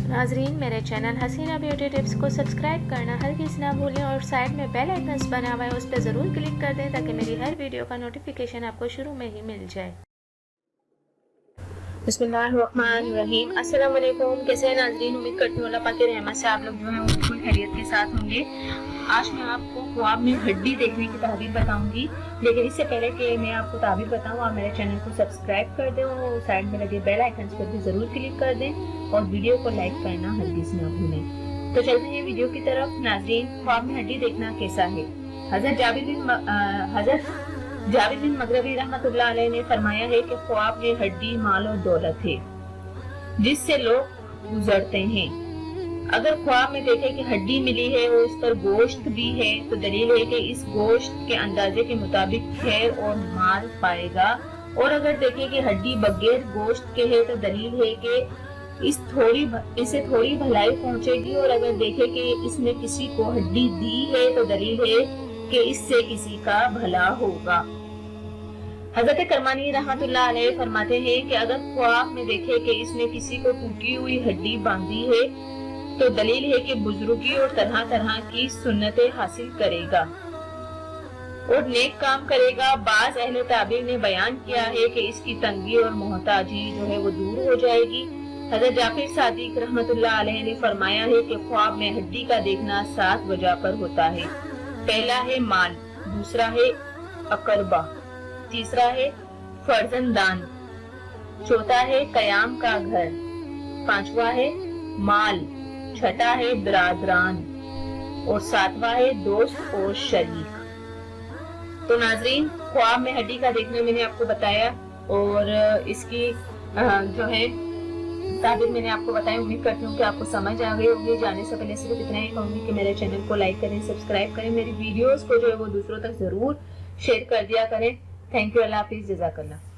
नाजरीन, मेरे चैनल हसीना beauty tips को सब्सक्राइब करना हरगिज़ ना भूलें और साइड में बेल आइकन्स बना हुआ है उस पर ज़रूर क्लिक कर दें ताकि मेरी हर वीडियो का नोटिफिकेशन आपको शुरू में ही मिल जाए। बिस्मिल्लाहिर्रहमानिर्रहीम। अस्सलाम वालेकुम। कैसे हैं नाजरीन? उम्मीद करती हूँ अल्लाह पाक की रहमत से आप लोग जो है वो बिल्कुल खैरियत के साथ होंगे। आज मैं आपको ख्वाब में हड्डी देखने की ताबीर बताऊंगी, लेकिन इससे पहले कि मैं आपको ताबीर बताऊं आप मेरे चैनल को सब्सक्राइब कर दें और साइड में लगे बेल आइकन पर भी जरूर क्लिक कर दें और वीडियो को लाइक करना हरगिज़ ना भूलें। तो चलते हैं वीडियो की तरफ। नाजरीन, ख्वाब में हड्डी देखना कैसा है? हजरत जाबिर बिन मगरबी रहमतुल्लाह अलैह ने फरमाया है कि ख्वाब में हड्डी माल और दौलत है जिससे लोग गुजरते हैं। अगर ख्वाब में देखे कि हड्डी मिली है और इस पर गोश्त भी है तो दलील है कि इस गोश्त के अंदाजे के मुताबिक खैर और माल पाएगा, और अगर देखे कि हड्डी बगैर गोश्त के है तो दलील है कि इसे थोड़ी भलाई पहुंचेगी, और अगर देखे कि इसने किसी को हड्डी दी है तो दलील है कि इससे किसी का भला होगा। हजरत करमानी रहमतुल्लाह अलैह फरमाते हैं कि अगर ख्वाब में देखे कि इसने किसी को टूटी हुई हड्डी बांधी है तो दलील है कि बुजुर्गी और तरह तरह की सुन्नतें हासिल करेगा और नेक काम करेगा। बाज अहले ताबीर ने बयान किया है कि इसकी तंगी और मोहताजी जो है वो दूर हो जाएगी। हजरत जाफिर सादिक रहमतुल्लाह अलैह ने फरमाया है कि ख्वाब में हड्डी का देखना 7 वजह पर होता है। पहला है माल, दूसरा है अकरबा, तीसरा है फर्जंदान, चौथा है कयाम का घर, पांचवा है माल, छठा है बिरादरान और सातवां है दोस्त और शरीक। तो नाजरीन, ख्वाब में हड्डी का देखना मैंने आपको बताया और इसकी जो है ताबीर मैंने आपको बताया। उम्मीद करती हूँ कि आपको समझ आ गई होगी। जाने से पहले सिर्फ इतना ही कहूंगी कि मेरे चैनल को लाइक करें, सब्सक्राइब करें, मेरी वीडियोस को जो है वो दूसरों तक जरूर शेयर कर दिया करें। Thank you. अल्लाह हाफिज। जज़ाकल्लाह।